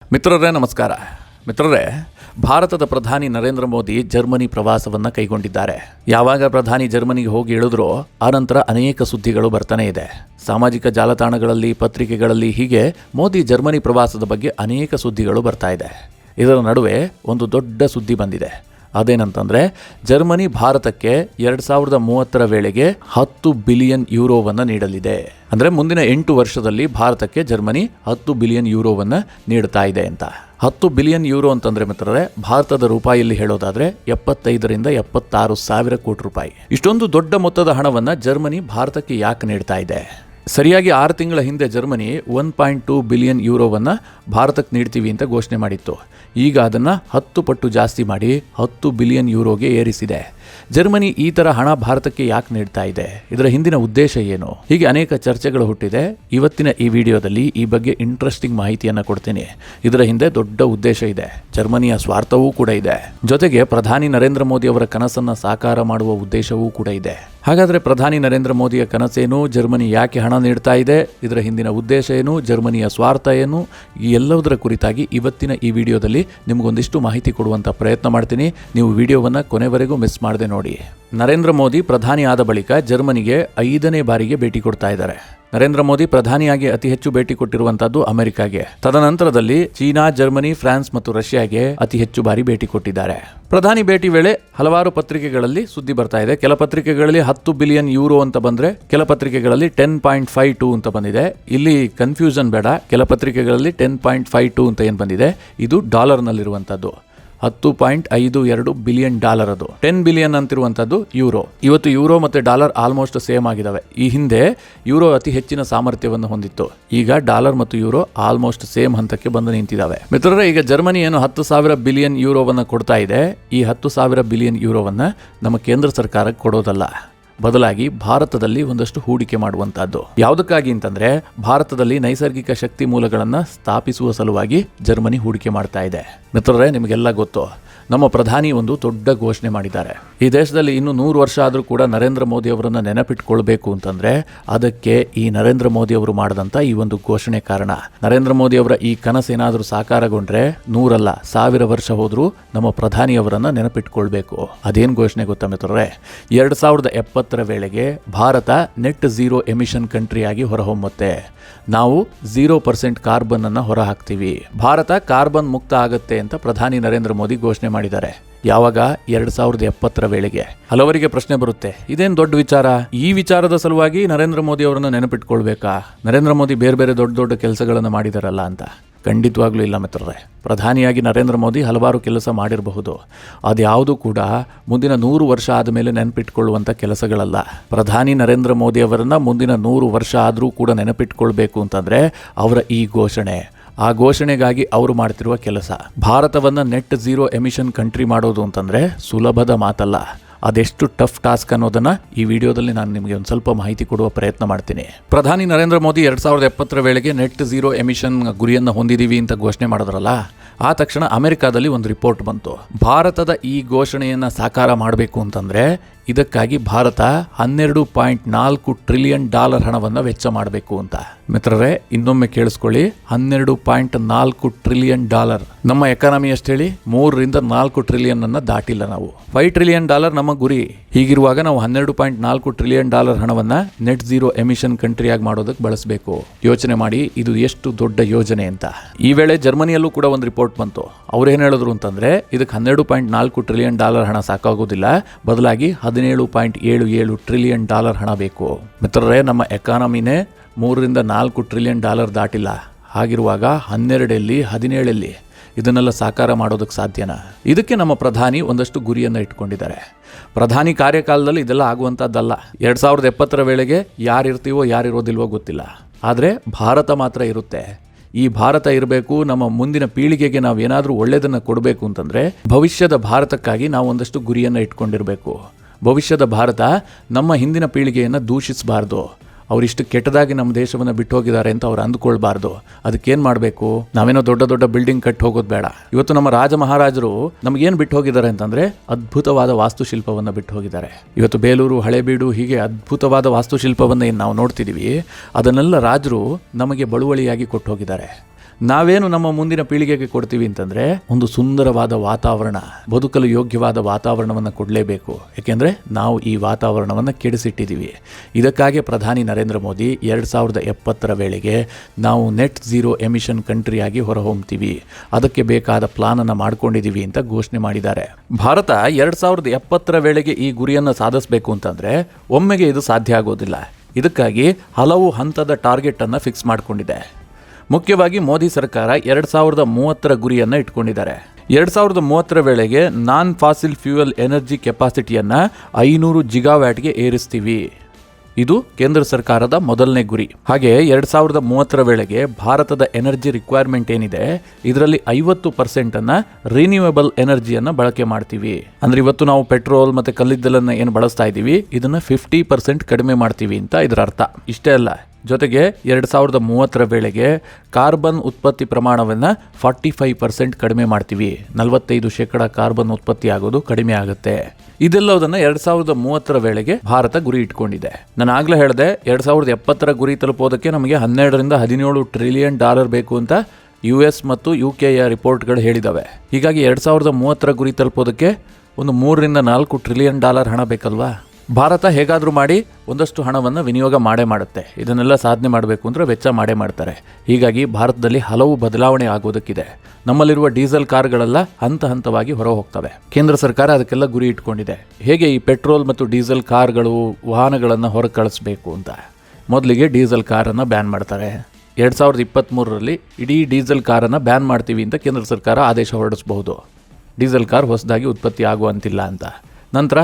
ಮಿತ್ರರೇ ನಮಸ್ಕಾರ. ಮಿತ್ರರೇ, ಭಾರತದ ಪ್ರಧಾನಿ ನರೇಂದ್ರ ಮೋದಿ ಜರ್ಮನಿ ಪ್ರವಾಸವನ್ನು ಕೈಗೊಂಡಿದ್ದಾರೆ. ಯಾವಾಗ ಪ್ರಧಾನಿ ಜರ್ಮನಿಗೆ ಹೋಗಿ ಇಳಿದ್ರೋ ಆನಂತರ ಅನೇಕ ಸುದ್ದಿಗಳು ಬರ್ತಾನೆ ಇದೆ. ಸಾಮಾಜಿಕ ಜಾಲತಾಣಗಳಲ್ಲಿ, ಪತ್ರಿಕೆಗಳಲ್ಲಿ ಹೀಗೆ ಮೋದಿ ಜರ್ಮನಿ ಪ್ರವಾಸದ ಬಗ್ಗೆ ಅನೇಕ ಸುದ್ದಿಗಳು ಬರ್ತಾ ಇದೆ. ಇದರ ನಡುವೆ ಒಂದು ದೊಡ್ಡ ಸುದ್ದಿ ಬಂದಿದೆ. ಅದೇನಂತಂದರೆ, ಜರ್ಮನಿ ಭಾರತಕ್ಕೆ 2030 ವೇಳೆಗೆ 10 ಬಿಲಿಯನ್ ಯೂರೋವನ್ನು ನೀಡಲಿದೆ. ಅಂದರೆ ಮುಂದಿನ 8 ವರ್ಷದಲ್ಲಿ ಭಾರತಕ್ಕೆ ಜರ್ಮನಿ 10 ಬಿಲಿಯನ್ ಯೂರೋವನ್ನು ನೀಡ್ತಾ ಇದೆ ಅಂತ. 10 ಬಿಲಿಯನ್ ಯೂರೋ ಅಂತಂದರೆ ಮಿತ್ರರೇ, ಭಾರತದ ರೂಪಾಯಿಯಲ್ಲಿ ಹೇಳೋದಾದರೆ 75ರಿಂದ 76 ಸಾವಿರ ಕೋಟಿ ರೂಪಾಯಿ. ಇಷ್ಟೊಂದು ದೊಡ್ಡ ಮೊತ್ತದ ಹಣವನ್ನು ಜರ್ಮನಿ ಭಾರತಕ್ಕೆ ಯಾಕೆ ನೀಡ್ತಾ ಇದೆ? ಸರಿಯಾಗಿ 6 ತಿಂಗಳ ಹಿಂದೆ ಜರ್ಮನಿ 1.2 ಬಿಲಿಯನ್ ಯೂರೋವನ್ನು ಭಾರತಕ್ಕೆ ನೀಡ್ತೀವಿ ಅಂತ ಘೋಷಣೆ ಮಾಡಿತ್ತು. ಈಗ ಅದನ್ನು 10 ಪಟ್ಟು ಜಾಸ್ತಿ ಮಾಡಿ 10 ಬಿಲಿಯನ್ ಯೂರೋಗೆ ಏರಿಸಿದೆ. ಜರ್ಮನಿ ಈ ಥರ ಹಣ ಭಾರತಕ್ಕೆ ಯಾಕೆ ನೀಡ್ತಾ ಇದೆ? ಇದರ ಹಿಂದಿನ ಉದ್ದೇಶ ಏನು? ಹೀಗೆ ಅನೇಕ ಚರ್ಚೆಗಳು ಹುಟ್ಟಿದೆ. ಇವತ್ತಿನ ಈ ವಿಡಿಯೋದಲ್ಲಿ ಈ ಬಗ್ಗೆ ಇಂಟ್ರೆಸ್ಟಿಂಗ್ ಮಾಹಿತಿಯನ್ನು ಕೊಡ್ತೀನಿ. ಇದರ ಹಿಂದೆ ದೊಡ್ಡ ಉದ್ದೇಶ ಇದೆ. ಜರ್ಮನಿಯ ಸ್ವಾರ್ಥವೂ ಕೂಡ ಇದೆ. ಜೊತೆಗೆ ಪ್ರಧಾನಿ ನರೇಂದ್ರ ಮೋದಿ ಅವರ ಕನಸನ್ನು ಸಾಕಾರ ಮಾಡುವ ಉದ್ದೇಶವೂ ಕೂಡ ಇದೆ. ಹಾಗಾದರೆ ಪ್ರಧಾನಿ ನರೇಂದ್ರ ಮೋದಿಯ ಕನಸೇನು? ಜರ್ಮನಿ ಯಾಕೆ ಹಣ ನೀಡ್ತಾ ಇದೆ? ಇದರ ಹಿಂದಿನ ಉದ್ದೇಶ ಏನು? ಜರ್ಮನಿಯ ಸ್ವಾರ್ಥ ಏನು? ಈ ಎಲ್ಲದರ ಕುರಿತಾಗಿ ಇವತ್ತಿನ ಈ ವಿಡಿಯೋದಲ್ಲಿ ನಿಮಗೊಂದಿಷ್ಟು ಮಾಹಿತಿ ಕೊಡುವಂಥ ಪ್ರಯತ್ನ ಮಾಡ್ತೀನಿ. ನೀವು ವಿಡಿಯೋವನ್ನು ಕೊನೆವರೆಗೂ ಮಿಸ್ ಮಾಡದೆ ನೋಡಿ. ನರೇಂದ್ರ ಮೋದಿ ಪ್ರಧಾನಿ ಆದ ಬಳಿಕ ಜರ್ಮನಿಗೆ 5ನೇ ಬಾರಿಗೆ ಭೇಟಿ ಕೊಡ್ತಾ ಇದ್ದಾರೆ. ನರೇಂದ್ರ ಮೋದಿ ಪ್ರಧಾನಿಯಾಗಿ ಅತಿ ಹೆಚ್ಚು ಭೇಟಿ ಕೊಟ್ಟಿರುವಂತದ್ದು ಅಮೆರಿಕಾಗೆ. ತದನಂತರದಲ್ಲಿ ಚೀನಾ, ಜರ್ಮನಿ, ಫ್ರಾನ್ಸ್ ಮತ್ತು ರಷ್ಯಾಗೆ ಅತಿ ಹೆಚ್ಚು ಬಾರಿ ಭೇಟಿ ಕೊಟ್ಟಿದ್ದಾರೆ. ಪ್ರಧಾನಿ ಭೇಟಿ ವೇಳೆ ಹಲವಾರು ಪತ್ರಿಕೆಗಳಲ್ಲಿ ಸುದ್ದಿ ಬರ್ತಾ ಇದೆ. ಕೆಲ ಪತ್ರಿಕೆಗಳಲ್ಲಿ 10 ಬಿಲಿಯನ್ ಯೂರೋ ಅಂತ ಬಂದ್ರೆ, ಕೆಲ ಪತ್ರಿಕೆಗಳಲ್ಲಿ 10.52 ಅಂತ ಬಂದಿದೆ. ಇಲ್ಲಿ ಕನ್ಫ್ಯೂಷನ್ ಬೇಡ. ಕೆಲ ಪತ್ರಿಕೆಗಳಲ್ಲಿ 10.52 ಅಂತ ಏನು ಬಂದಿದೆ, ಇದು ಡಾಲರ್ನಲ್ಲಿರುವಂತದ್ದು. 10.52 ಬಿಲಿಯನ್ ಡಾಲರ್. ಅದು 10 ಬಿಲಿಯನ್ ಅಂತಿರುವಂಥದ್ದು ಯೂರೋ. ಇವತ್ತು ಯೂರೋ ಮತ್ತು ಡಾಲರ್ ಆಲ್ಮೋಸ್ಟ್ ಸೇಮ್ ಆಗಿದ್ದಾವೆ. ಈ ಹಿಂದೆ ಯೂರೋ ಅತಿ ಹೆಚ್ಚಿನ ಸಾಮರ್ಥ್ಯವನ್ನು ಹೊಂದಿತ್ತು. ಈಗ ಡಾಲರ್ ಮತ್ತು ಯೂರೋ ಆಲ್ಮೋಸ್ಟ್ ಸೇಮ್ ಹಂತಕ್ಕೆ ಬಂದು ನಿಂತಿದ್ದಾವೆ. ಮಿತ್ರರೇ, ಈಗ ಜರ್ಮನಿ ಏನು 10,000 ಬಿಲಿಯನ್ ಯೂರೋವನ್ನು ಕೊಡ್ತಾ ಇದೆ, ಈ 10,000 ಬಿಲಿಯನ್ ಯೂರೋವನ್ನು ನಮ್ಮ ಕೇಂದ್ರ ಸರ್ಕಾರಕ್ಕೆ ಕೊಡೋದಲ್ಲ, ಬದಲಾಗಿ ಭಾರತದಲ್ಲಿ ಒಂದಷ್ಟು ಹೂಡಿಕೆ ಮಾಡುವಂತಹದ್ದು. ಯಾವುದಕ್ಕಾಗಿ ಅಂತಂದ್ರೆ, ಭಾರತದಲ್ಲಿ ನೈಸರ್ಗಿಕ ಶಕ್ತಿ ಮೂಲಗಳನ್ನು ಸ್ಥಾಪಿಸುವ ಸಲುವಾಗಿ ಜರ್ಮನಿ ಹೂಡಿಕೆ ಮಾಡ್ತಾ ಇದೆ. ಮಿತ್ರರೇ, ನಿಮಗೆಲ್ಲ ಗೊತ್ತು, ನಮ್ಮ ಪ್ರಧಾನಿ ಒಂದು ದೊಡ್ಡ ಘೋಷಣೆ ಮಾಡಿದ್ದಾರೆ. ಈ ದೇಶದಲ್ಲಿ ಇನ್ನು 100 ವರ್ಷ ಆದರೂ ಕೂಡ ನರೇಂದ್ರ ಮೋದಿ ಅವರನ್ನು ನೆನಪಿಟ್ಕೊಳ್ಬೇಕು ಅಂತಂದ್ರೆ ಅದಕ್ಕೆ ಈ ನರೇಂದ್ರ ಮೋದಿ ಅವರು ಮಾಡಿದಂಥ ಈ ಒಂದು ಘೋಷಣೆ ಕಾರಣ. ನರೇಂದ್ರ ಮೋದಿ ಅವರ ಈ ಕನಸೇನಾದರೂ ಸಾಕಾರಗೊಂಡ್ರೆ 100 ಅಲ್ಲ 1000 ವರ್ಷ ಹೋದರೂ ನಮ್ಮ ಪ್ರಧಾನಿಯವರನ್ನು ನೆನಪಿಟ್ಕೊಳ್ಬೇಕು. ಅದೇನು ಘೋಷಣೆ ಗೊತ್ತಾ ಮಿತ್ರರೇ? 2070 ವೇಳೆಗೆ ಭಾರತ ನೆಟ್ ಝೀರೋ ಎಮಿಷನ್ ಕಂಟ್ರಿಯಾಗಿ ಹೊರಹೊಮ್ಮುತ್ತೆ. ನಾವು 0% ಕಾರ್ಬನ್ ಅನ್ನು ಹೊರ ಹಾಕ್ತೀವಿ. ಭಾರತ ಕಾರ್ಬನ್ ಮುಕ್ತ ಆಗುತ್ತೆ ಅಂತ ಪ್ರಧಾನಿ ನರೇಂದ್ರ ಮೋದಿ ಘೋಷಣೆ ಮಾಡಿದ್ದಾರೆ. ಯಾವಾಗ? 2070 ವೇಳೆಗೆ. ಹಲವರಿಗೆ ಪ್ರಶ್ನೆ ಬರುತ್ತೆ, ಇದೇನು ದೊಡ್ಡ ವಿಚಾರ? ಈ ವಿಚಾರದ ಸಲುವಾಗಿ ನರೇಂದ್ರ ಮೋದಿ ಅವರನ್ನು ನೆನಪಿಟ್ಕೊಳ್ಬೇಕಾ? ನರೇಂದ್ರ ಮೋದಿ ಬೇರೆ ದೊಡ್ಡ ಕೆಲಸಗಳನ್ನು ಮಾಡಿದಾರಲ್ಲ ಅಂತ. ಖಂಡಿತವಾಗ್ಲೂ ಇಲ್ಲ ಮಿತ್ರರೇ. ಪ್ರಧಾನಿಯಾಗಿ ನರೇಂದ್ರ ಮೋದಿ ಹಲವಾರು ಕೆಲಸ ಮಾಡಿರಬಹುದು. ಅದ್ಯಾವುದು ಕೂಡ ಮುಂದಿನ 100 ವರ್ಷ ಆದಮೇಲೆ ನೆನಪಿಟ್ಕೊಳ್ಳುವಂಥ ಕೆಲಸಗಳಲ್ಲ. ಪ್ರಧಾನಿ ನರೇಂದ್ರ ಮೋದಿ ಅವರನ್ನು ಮುಂದಿನ 100 ವರ್ಷ ಆದರೂ ಕೂಡ ನೆನಪಿಟ್ಕೊಳ್ಬೇಕು ಅಂತಂದರೆ ಅವರ ಈ ಘೋಷಣೆ, ಆ ಘೋಷಣೆಗಾಗಿ ಅವರು ಮಾಡ್ತಿರುವ ಕೆಲಸ. ಭಾರತವನ್ನು ನೆಟ್ ಝೀರೋ ಎಮಿಷನ್ ಕಂಟ್ರಿ ಮಾಡೋದು ಅಂತಂದರೆ ಸುಲಭದ ಮಾತಲ್ಲ. ಅದೆಷ್ಟು ಟಫ್ ಟಾಸ್ಕ್ ಅನ್ನೋದನ್ನ ಈ ವಿಡಿಯೋದಲ್ಲಿ ನಾನು ನಿಮಗೆ ಒಂದು ಸ್ವಲ್ಪ ಮಾಹಿತಿ ಕೊಡುವ ಪ್ರಯತ್ನ ಮಾಡ್ತೀನಿ. ಪ್ರಧಾನಿ ನರೇಂದ್ರ ಮೋದಿ 2070 ವೇಳೆಗೆ ನೆಟ್ ಝೀರೋ ಎಮಿಷನ್ ಗುರಿಯನ್ನು ಹೊಂದಿದ್ದೀವಿ ಅಂತ ಘೋಷಣೆ ಮಾಡಿದ್ರಲ್ಲ, ಆ ತಕ್ಷಣ ಅಮೆರಿಕಾದಲ್ಲಿ ಒಂದು ರಿಪೋರ್ಟ್ ಬಂತು. ಭಾರತದ ಈ ಘೋಷಣೆಯನ್ನು ಸಾಕಾರ ಮಾಡಬೇಕು ಅಂತಂದರೆ ಇದಕ್ಕಾಗಿ ಭಾರತ $12.4 ಟ್ರಿಲಿಯನ್ ಹಣವನ್ನು ವೆಚ್ಚ ಮಾಡಬೇಕು ಅಂತ. ಮಿತ್ರರೇ, ಇನ್ನೊಮ್ಮೆ ಕೇಳಿಸ್ಕೊಳ್ಳಿ, $12.4 ಟ್ರಿಲಿಯನ್. ನಮ್ಮ ಎಕಾನಮಿ ಎಷ್ಟು ಹೇಳಿ? 3ರಿಂದ 4 ಟ್ರಿಲಿಯನ್ ಅನ್ನ ದಾಟಿಲ್ಲ. ನಾವು $5 ಟ್ರಿಲಿಯನ್ ನಮ್ಮ ಗುರಿ. ಹೀಗಿರುವಾಗ ನಾವು $12.4 ಟ್ರಿಲಿಯನ್ ಹಣವನ್ನು ನೆಟ್ ಝೀರೋ ಎಮಿಷನ್ ಕಂಟ್ರಿಯಾಗಿ ಮಾಡೋದಕ್ಕೆ ಬಳಸಬೇಕು. ಯೋಚನೆ ಮಾಡಿ, ಇದು ಎಷ್ಟು ದೊಡ್ಡ ಯೋಜನೆ ಅಂತ. ಈ ವೇಳೆ ಜರ್ಮನಿಯಲ್ಲೂ ಕೂಡ ಒಂದು ರಿಪೋರ್ಟ್ ಬಂತು. ಅವ್ರೇನು ಹೇಳಿದ್ರು ಅಂತಂದ್ರೆ, ಇದಕ್ಕೆ $12.4 ಟ್ರಿಲಿಯನ್ ಹಣ ಸಾಕಾಗೋದಿಲ್ಲ, ಬದಲಾಗಿ $17.77 ಟ್ರಿಲಿಯನ್ ಹಣ ಬೇಕು. ಮಿತ್ರರೇ, ನಮ್ಮ ಎಕಾನಮಿನೇ 3ರಿಂದ 4 ಟ್ರಿಲಿಯನ್ ದಾಟಿಲ್ಲ. ಹಾಗಿರುವಾಗ 12 17 ಇದನ್ನೆಲ್ಲ ಸಾಕಾರ ಮಾಡೋದಕ್ಕೆ ಸಾಧ್ಯನಾ? ಇದಕ್ಕೆ ನಮ್ಮ ಪ್ರಧಾನಿ ಒಂದಷ್ಟು ಗುರಿಯನ್ನು ಇಟ್ಕೊಂಡಿದ್ದಾರೆ. ಪ್ರಧಾನಿ ಕಾರ್ಯಕಾಲದಲ್ಲಿ ಇದೆಲ್ಲ ಆಗುವಂಥದ್ದಲ್ಲ. 2070 ವೇಳೆಗೆ ಯಾರಿರ್ತೀವೋ ಯಾರಿರೋದಿಲ್ವೋ ಗೊತ್ತಿಲ್ಲ, ಆದರೆ ಭಾರತ ಮಾತ್ರ ಇರುತ್ತೆ. ಈ ಭಾರತ ಇರಬೇಕು. ನಮ್ಮ ಮುಂದಿನ ಪೀಳಿಗೆಗೆ ನಾವು ಏನಾದರೂ ಒಳ್ಳೆಯದನ್ನು ಕೊಡಬೇಕು ಅಂತಂದರೆ ಭವಿಷ್ಯದ ಭಾರತಕ್ಕಾಗಿ ನಾವು ಒಂದಷ್ಟು ಗುರಿಯನ್ನು ಇಟ್ಕೊಂಡಿರಬೇಕು. ಭವಿಷ್ಯದ ಭಾರತ ನಮ್ಮ ಹಿಂದಿನ ಪೀಳಿಗೆಯನ್ನು ದೂಷಿಸಬಾರ್ದು. ಅವರಿಷ್ಟು ಕೆಟ್ಟದಾಗಿ ನಮ್ಮ ದೇಶವನ್ನು ಬಿಟ್ಟು ಹೋಗಿದ್ದಾರೆ ಅಂತ ಅವ್ರು ಅಂದ್ಕೊಳ್ಬಾರ್ದು. ಅದಕ್ಕೇನು ಮಾಡಬೇಕು? ನಾವೇನೋ ದೊಡ್ಡ ಬಿಲ್ಡಿಂಗ್ ಕಟ್ಟಿ ಹೋಗೋದು ಬೇಡ. ಇವತ್ತು ನಮ್ಮ ರಾಜ ಮಹಾರಾಜರು ನಮಗೇನು ಬಿಟ್ಟು ಹೋಗಿದ್ದಾರೆ ಅಂತಂದರೆ ಅದ್ಭುತವಾದ ವಾಸ್ತುಶಿಲ್ಪವನ್ನು ಬಿಟ್ಟು ಹೋಗಿದ್ದಾರೆ. ಇವತ್ತು ಬೇಲೂರು, ಹಳೇಬೀಡು ಹೀಗೆ ಅದ್ಭುತವಾದ ವಾಸ್ತುಶಿಲ್ಪವನ್ನು ಏನು ನಾವು ನೋಡ್ತಿದ್ದೀವಿ, ಅದನ್ನೆಲ್ಲ ರಾಜರು ನಮಗೆ ಬಳುವಳಿಯಾಗಿ ಕೊಟ್ಟು ಹೋಗಿದ್ದಾರೆ. ನಾವೇನು ನಮ್ಮ ಮುಂದಿನ ಪೀಳಿಗೆಗೆ ಕೊಡ್ತೀವಿ ಅಂತಂದ್ರೆ ಒಂದು ಸುಂದರವಾದ ವಾತಾವರಣ, ಬದುಕಲು ಯೋಗ್ಯವಾದ ವಾತಾವರಣವನ್ನು ಕೊಡಲೇಬೇಕು. ಯಾಕೆಂದ್ರೆ ನಾವು ಈ ವಾತಾವರಣವನ್ನು ಕೆಡಿಸಿಟ್ಟಿದ್ದೀವಿ. ಇದಕ್ಕಾಗಿ ಪ್ರಧಾನಿ ನರೇಂದ್ರ ಮೋದಿ 2070 ವೇಳೆಗೆ ನಾವು ನೆಟ್ ಝೀರೋ ಎಮಿಷನ್ ಕಂಟ್ರಿಯಾಗಿ ಹೊರಹೊಮ್ತೀವಿ, ಅದಕ್ಕೆ ಬೇಕಾದ ಪ್ಲಾನ್ ಅನ್ನು ಮಾಡ್ಕೊಂಡಿದ್ದೀವಿ ಅಂತ ಘೋಷಣೆ ಮಾಡಿದ್ದಾರೆ. ಭಾರತ 2070 ವೇಳೆಗೆ ಈ ಗುರಿಯನ್ನು ಸಾಧಿಸಬೇಕು ಅಂತಂದ್ರೆ ಒಮ್ಮೆಗೆ ಇದು ಸಾಧ್ಯ ಆಗೋದಿಲ್ಲ. ಇದಕ್ಕಾಗಿ ಹಲವು ಹಂತದ ಟಾರ್ಗೆಟ್ ಅನ್ನು ಫಿಕ್ಸ್ ಮಾಡಿಕೊಂಡಿದೆ. ಮುಖ್ಯವಾಗಿ ಮೋದಿ ಸರ್ಕಾರ 2030 ಗುರಿಯನ್ನು ಇಟ್ಕೊಂಡಿದ್ದಾರೆ. 2030 ವೇಳೆಗೆ ನಾನ್ ಫಾಸಿಲ್ ಫ್ಯೂಯಲ್ ಎನರ್ಜಿ ಕೆಪಾಸಿಟಿಯನ್ನು 500 ಗಿಗಾವ್ಯಾಟ್ಗೆ ಏರಿಸ್ತೀವಿ. ಇದು ಕೇಂದ್ರ ಸರ್ಕಾರದ ಮೊದಲನೇ ಗುರಿ. ಹಾಗೆ 2030 ವೇಳೆಗೆ ಭಾರತದ ಎನರ್ಜಿ ರಿಕ್ವೈರ್ಮೆಂಟ್ ಏನಿದೆ ಇದರಲ್ಲಿ 50% ರಿನ್ಯೂವೇಬಲ್ ಎನರ್ಜಿಯನ್ನು ಬಳಕೆ ಮಾಡ್ತೀವಿ. ಅಂದ್ರೆ ಇವತ್ತು ನಾವು ಪೆಟ್ರೋಲ್ ಮತ್ತೆ ಕಲ್ಲಿದ್ದಲನ್ನು ಏನು ಬಳಸ್ತಾ ಇದ್ದೀವಿ ಇದನ್ನ 50% ಕಡಿಮೆ ಮಾಡ್ತೀವಿ ಅಂತ ಇದರ ಅರ್ಥ. ಇಷ್ಟೇ ಅಲ್ಲ, ಜೊತೆಗೆ 2030 ವೇಳೆಗೆ ಕಾರ್ಬನ್ ಉತ್ಪತ್ತಿ ಪ್ರಮಾಣವನ್ನು 45% ಕಡಿಮೆ ಮಾಡ್ತೀವಿ. 45% ಕಾರ್ಬನ್ ಉತ್ಪತ್ತಿ ಆಗೋದು ಕಡಿಮೆ ಆಗುತ್ತೆ. ಇದೆಲ್ಲದನ್ನು 2030 ವೇಳೆಗೆ ಭಾರತ ಗುರಿ ಇಟ್ಕೊಂಡಿದೆ. ನಾನು ಆಗ್ಲೇ ಹೇಳಿದೆ 2070 ಗುರಿ ತಲುಪೋದಕ್ಕೆ ನಮಗೆ 12ರಿಂದ 17 ಟ್ರಿಲಿಯನ್ ಡಾಲರ್ ಬೇಕು ಅಂತ US ಮತ್ತು UKಯ ರಿಪೋರ್ಟ್ಗಳು ಹೇಳಿದಾವೆ. ಹೀಗಾಗಿ 2030 ಗುರಿ ತಲುಪೋದಕ್ಕೆ ಒಂದು 3ರಿಂದ 4 ಟ್ರಿಲಿಯನ್ ಡಾಲರ್ ಹಣ ಬೇಕಲ್ವಾ. ಭಾರತ ಹೇಗಾದರೂ ಮಾಡಿ ಒಂದಷ್ಟು ಹಣವನ್ನು ವಿನಿಯೋಗ ಮಾಡುತ್ತೆ. ಇದನ್ನೆಲ್ಲ ಸಾಧನೆ ಮಾಡಬೇಕು ಅಂದರೆ ವೆಚ್ಚ ಮಾಡ್ತಾರೆ. ಹೀಗಾಗಿ ಭಾರತದಲ್ಲಿ ಹಲವು ಬದಲಾವಣೆ ಆಗೋದಕ್ಕಿದೆ. ನಮ್ಮಲ್ಲಿರುವ ಡೀಸೆಲ್ ಕಾರ್ಗಳೆಲ್ಲ ಹಂತ ಹಂತವಾಗಿ ಹೊರ ಹೋಗ್ತವೆ. ಕೇಂದ್ರ ಸರ್ಕಾರ ಅದಕ್ಕೆಲ್ಲ ಗುರಿ ಇಟ್ಕೊಂಡಿದೆ. ಹೇಗೆ ಈ ಪೆಟ್ರೋಲ್ ಮತ್ತು ಡೀಸೆಲ್ ಕಾರ್ಗಳು ವಾಹನಗಳನ್ನು ಹೊರ ಕಳಿಸ್ಬೇಕು ಅಂತ. ಮೊದಲಿಗೆ ಡೀಸೆಲ್ ಕಾರನ್ನು ಬ್ಯಾನ್ ಮಾಡ್ತಾರೆ. 2023ರಲ್ಲಿ ಇಡೀ ಡೀಸೆಲ್ ಕಾರನ್ನು ಬ್ಯಾನ್ ಮಾಡ್ತೀವಿ ಅಂತ ಕೇಂದ್ರ ಸರ್ಕಾರ ಆದೇಶ ಹೊರಡಿಸಬಹುದು. ಡೀಸೆಲ್ ಕಾರ್ ಹೊಸದಾಗಿ ಉತ್ಪತ್ತಿ ಆಗುವಂತಿಲ್ಲ ಅಂತ. ನಂತರ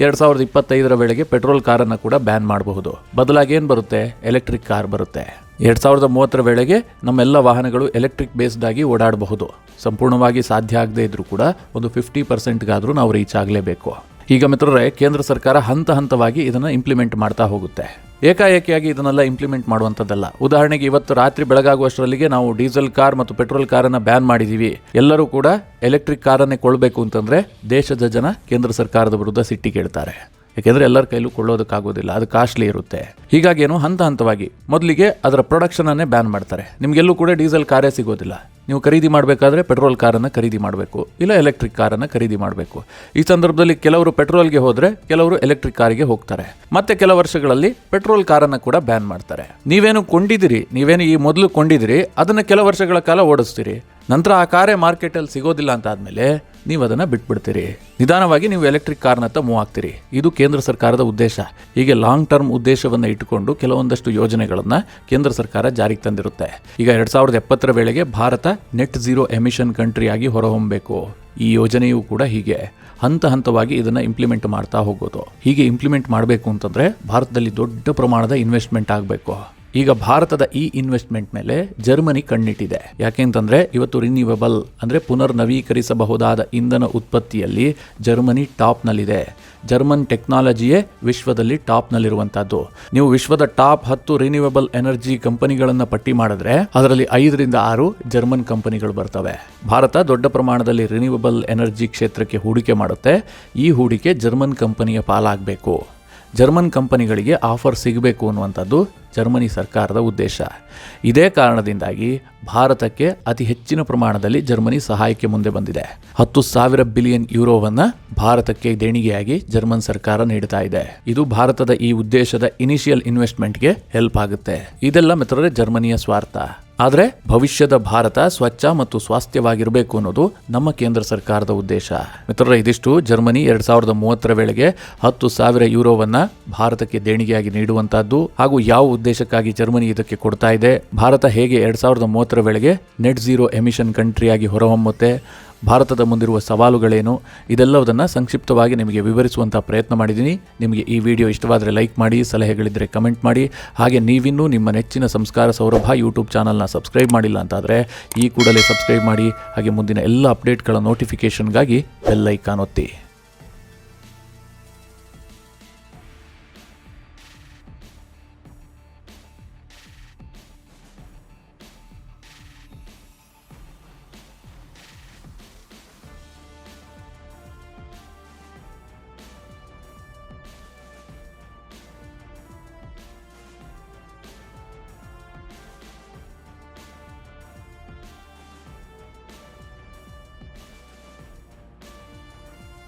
2025 ವೇಳೆಗೆ ಪೆಟ್ರೋಲ್ ಕಾರನ್ನು ಕೂಡ ಬ್ಯಾನ್ ಮಾಡಬಹುದು. ಬದಲಾಗಿ ಏನು ಬರುತ್ತೆ? ಎಲೆಕ್ಟ್ರಿಕ್ ಕಾರ್ ಬರುತ್ತೆ. 2030 ವೇಳೆಗೆ ನಮ್ಮೆಲ್ಲ ವಾಹನಗಳು ಎಲೆಕ್ಟ್ರಿಕ್ ಬೇಸ್ಡ್ ಆಗಿ ಓಡಾಡಬಹುದು. ಸಂಪೂರ್ಣವಾಗಿ ಸಾಧ್ಯ ಆಗದೇ ಇದ್ರೂ ಕೂಡ ಒಂದು 50%ಗಾದರೂ ನಾವು ರೀಚ್ ಆಗಲೇಬೇಕು. ಈಗ ಮಿತ್ರರೇ, ಕೇಂದ್ರ ಸರ್ಕಾರ ಹಂತ ಹಂತವಾಗಿ ಇದನ್ನು ಇಂಪ್ಲಿಮೆಂಟ್ ಮಾಡ್ತಾ ಹೋಗುತ್ತೆ. ಏಕಾಏಕಿಯಾಗಿ ಇದನ್ನೆಲ್ಲ ಇಂಪ್ಲಿಮೆಂಟ್ ಮಾಡುವಂಥದ್ದಲ್ಲ. ಉದಾಹರಣೆಗೆ ಇವತ್ತು ರಾತ್ರಿ ಬೆಳಗಾಗುವಷ್ಟರಲ್ಲಿಗೆ ನಾವು ಡೀಸೆಲ್ ಕಾರ್ ಮತ್ತು ಪೆಟ್ರೋಲ್ ಕಾರನ್ನು ಬ್ಯಾನ್ ಮಾಡಿದ್ದೀವಿ, ಎಲ್ಲರೂ ಕೂಡ ಎಲೆಕ್ಟ್ರಿಕ್ ಕಾರನ್ನೇ ಕೊಳ್ಳಬೇಕು ಅಂತಂದರೆ ದೇಶದ ಜನ ಕೇಂದ್ರ ಸರ್ಕಾರದ ವಿರುದ್ಧ ಸಿಟ್ಟಿಗೇಳ್ತಾರೆ. ಯಾಕೆಂದರೆ ಎಲ್ಲರ ಕೈಲೂ ಕೊಳ್ಳೋದಕ್ಕಾಗೋದಿಲ್ಲ, ಅದು ಕಾಸ್ಟ್ಲಿ ಇರುತ್ತೆ. ಹೀಗಾಗಿ ಏನು ಹಂತ ಹಂತವಾಗಿ ಮೊದಲಿಗೆ ಅದರ ಪ್ರೊಡಕ್ಷನನ್ನೇ ಬ್ಯಾನ್ ಮಾಡ್ತಾರೆ. ನಿಮಗೆಲ್ಲೂ ಕೂಡ ಡೀಸೆಲ್ ಕಾರೇ ಸಿಗೋದಿಲ್ಲ. ನೀವು ಖರೀದಿ ಮಾಡಬೇಕಾದ್ರೆ ಪೆಟ್ರೋಲ್ ಕಾರನ್ನು ಖರೀದಿ ಮಾಡಬೇಕು, ಇಲ್ಲ ಎಲೆಕ್ಟ್ರಿಕ್ ಕಾರನ್ನು ಖರೀದಿ ಮಾಡಬೇಕು. ಈ ಸಂದರ್ಭದಲ್ಲಿ ಕೆಲವರು ಪೆಟ್ರೋಲ್ಗೆ ಹೋದರೆ ಕೆಲವರು ಎಲೆಕ್ಟ್ರಿಕ್ ಕಾರಿಗೆ ಹೋಗ್ತಾರೆ. ಮತ್ತೆ ಕೆಲ ವರ್ಷಗಳಲ್ಲಿ ಪೆಟ್ರೋಲ್ ಕಾರನ್ನು ಕೂಡ ಬ್ಯಾನ್ ಮಾಡ್ತಾರೆ. ನೀವೇನು ಈ ಮೊದಲು ಕೊಂಡಿದ್ದೀರಿ ಅದನ್ನು ಕೆಲ ವರ್ಷಗಳ ಕಾಲ ಓಡಿಸ್ತೀರಿ. ನಂತರ ಆ ಕಾರೇ ಮಾರ್ಕೆಟಲ್ಲಿ ಸಿಗೋದಿಲ್ಲ ಅಂತ ಆದಮೇಲೆ ನೀವು ಅದನ್ನು ಬಿಟ್ಬಿಡ್ತೀರಿ. ನಿಧಾನವಾಗಿ ನೀವು ಎಲೆಕ್ಟ್ರಿಕ್ ಕಾರ್ನತ್ತ ಮೂವ್ ಆಗ್ತೀರಿ. ಇದು ಕೇಂದ್ರ ಸರ್ಕಾರದ ಉದ್ದೇಶ. ಹೀಗೆ ಲಾಂಗ್ ಟರ್ಮ್ ಉದ್ದೇಶವನ್ನು ಇಟ್ಟುಕೊಂಡು ಕೆಲವೊಂದಷ್ಟು ಯೋಜನೆಗಳನ್ನು ಕೇಂದ್ರ ಸರ್ಕಾರ ಜಾರಿಗೆ ತಂದಿರುತ್ತೆ. ಈಗ 2070 ವೇಳೆಗೆ ಭಾರತ ನೆಟ್ ಝೀರೋ ಎಮಿಷನ್ ಕಂಟ್ರಿಯಾಗಿ ಹೊರಹೊಮ್ಮಬೇಕು. ಈ ಯೋಜನೆಯೂ ಕೂಡ ಹೀಗೆ ಹಂತ ಹಂತವಾಗಿ ಇದನ್ನು ಇಂಪ್ಲಿಮೆಂಟ್ ಮಾಡ್ತಾ ಹೋಗೋದು. ಹೀಗೆ ಇಂಪ್ಲಿಮೆಂಟ್ ಮಾಡಬೇಕು ಅಂತಂದರೆ ಭಾರತದಲ್ಲಿ ದೊಡ್ಡ ಪ್ರಮಾಣದ ಇನ್ವೆಸ್ಟ್ಮೆಂಟ್ ಆಗಬೇಕು. ಈಗ ಭಾರತದ ಈ ಇನ್ವೆಸ್ಟ್ಮೆಂಟ್ ಮೇಲೆ ಜರ್ಮನಿ ಕಣ್ಣಿಟ್ಟಿದೆ. ಯಾಕೆಂತಂದ್ರೆ ಇವತ್ತು ರಿನ್ಯೂವೇಬಲ್ ಅಂದರೆ ಪುನರ್ನವೀಕರಿಸಬಹುದಾದ ಇಂಧನ ಉತ್ಪತ್ತಿಯಲ್ಲಿ ಜರ್ಮನಿ ಟಾಪ್ನಲ್ಲಿದೆ. ಜರ್ಮನ್ ಟೆಕ್ನಾಲಜಿಯೇ ವಿಶ್ವದಲ್ಲಿ ಟಾಪ್ನಲ್ಲಿರುವಂಥದ್ದು. ನೀವು ವಿಶ್ವದ ಟಾಪ್ 10 ರಿನ್ಯೂವೇಬಲ್ ಎನರ್ಜಿ ಕಂಪನಿಗಳನ್ನು ಪಟ್ಟಿ ಮಾಡಿದ್ರೆ ಅದರಲ್ಲಿ 5ರಿಂದ 6 ಜರ್ಮನ್ ಕಂಪನಿಗಳು ಬರ್ತವೆ. ಭಾರತ ದೊಡ್ಡ ಪ್ರಮಾಣದಲ್ಲಿ ರಿನ್ಯೂವೇಬಲ್ ಎನರ್ಜಿ ಕ್ಷೇತ್ರಕ್ಕೆ ಹೂಡಿಕೆ ಮಾಡುತ್ತೆ. ಈ ಹೂಡಿಕೆ ಜರ್ಮನ್ ಕಂಪನಿಯ ಪಾಲಾಗಬೇಕು. ಜರ್ಮನ್ ಕಂಪನಿಗಳಿಗೆ ಆಫರ್ ಸಿಗಬೇಕು ಅನ್ನುವಂಥದ್ದು ಜರ್ಮನಿ ಸರ್ಕಾರದ ಉದ್ದೇಶ. ಇದೇ ಕಾರಣದಿಂದಾಗಿ ಭಾರತಕ್ಕೆ ಅತಿ ಹೆಚ್ಚಿನ ಪ್ರಮಾಣದಲ್ಲಿ ಜರ್ಮನಿ ಸಹಾಯಕ್ಕೆ ಮುಂದೆ ಬಂದಿದೆ. 10,000 ಬಿಲಿಯನ್ ಯೂರೋವನ್ನು ಭಾರತಕ್ಕೆ ದೇಣಿಗೆಯಾಗಿ ಜರ್ಮನ್ ಸರ್ಕಾರ ನೀಡ್ತಾ ಇದೆ. ಇದು ಭಾರತದ ಈ ಉದ್ದೇಶದ ಇನಿಷಿಯಲ್ ಇನ್ವೆಸ್ಟ್ಮೆಂಟ್ಗೆ ಹೆಲ್ಪ್ ಆಗುತ್ತೆ. ಇದೆಲ್ಲ ಮಿತ್ರರೇ ಜರ್ಮನಿಯ ಸ್ವಾರ್ಥ. ಆದರೆ ಭವಿಷ್ಯದ ಭಾರತ ಸ್ವಚ್ಛ ಮತ್ತು ಸ್ವಾಸ್ಥ್ಯವಾಗಿರಬೇಕು ಅನ್ನೋದು ನಮ್ಮ ಕೇಂದ್ರ ಸರ್ಕಾರದ ಉದ್ದೇಶ. ಮಿತ್ರರೇ, ಇದಿಷ್ಟು ಜರ್ಮನಿ 2030 ವೇಳೆಗೆ 10,000 ಯೂರೋವನ್ನು ಭಾರತಕ್ಕೆ ದೇಣಿಗೆಯಾಗಿ ನೀಡುವಂತಹದ್ದು ಹಾಗೂ ಯಾವ ಉದ್ದೇಶಕ್ಕಾಗಿ ಜರ್ಮನಿ ಇದಕ್ಕೆ ಕೊಡ್ತಾ ಇದೆ, ಭಾರತ ಹೇಗೆ 2030 ವೇಳೆಗೆ ನೆಟ್ ಝೀರೋ ಎಮಿಷನ್ ಕಂಟ್ರಿಯಾಗಿ ಹೊರಹೊಮ್ಮುತ್ತೆ, ಭಾರತದ ಮುಂದಿರುವ ಸವಾಲುಗಳೇನು, ಇದೆಲ್ಲವುದನ್ನು ಸಂಕ್ಷಿಪ್ತವಾಗಿ ನಿಮಗೆ ವಿವರಿಸುವಂಥ ಪ್ರಯತ್ನ ಮಾಡಿದ್ದೀನಿ. ನಿಮಗೆ ಈ ವಿಡಿಯೋ ಇಷ್ಟವಾದರೆ ಲೈಕ್ ಮಾಡಿ, ಸಲಹೆಗಳಿದ್ದರೆ ಕಮೆಂಟ್ ಮಾಡಿ. ಹಾಗೆ ನೀವಿನ್ನೂ ನಿಮ್ಮ ನೆಚ್ಚಿನ ಸಂಸ್ಕಾರ ಸೌರಭ ಯೂಟ್ಯೂಬ್ ಚಾನಲ್ನ ಸಬ್ಸ್ಕ್ರೈಬ್ ಮಾಡಿಲ್ಲ ಅಂತಾದರೆ ಈ ಕೂಡಲೇ ಸಬ್ಸ್ಕ್ರೈಬ್ ಮಾಡಿ. ಹಾಗೆ ಮುಂದಿನ ಎಲ್ಲ ಅಪ್ಡೇಟ್ಗಳ ನೋಟಿಫಿಕೇಷನ್ಗಾಗಿ ಬೆಲ್ ಐಕಾನ್ ಒತ್ತಿ.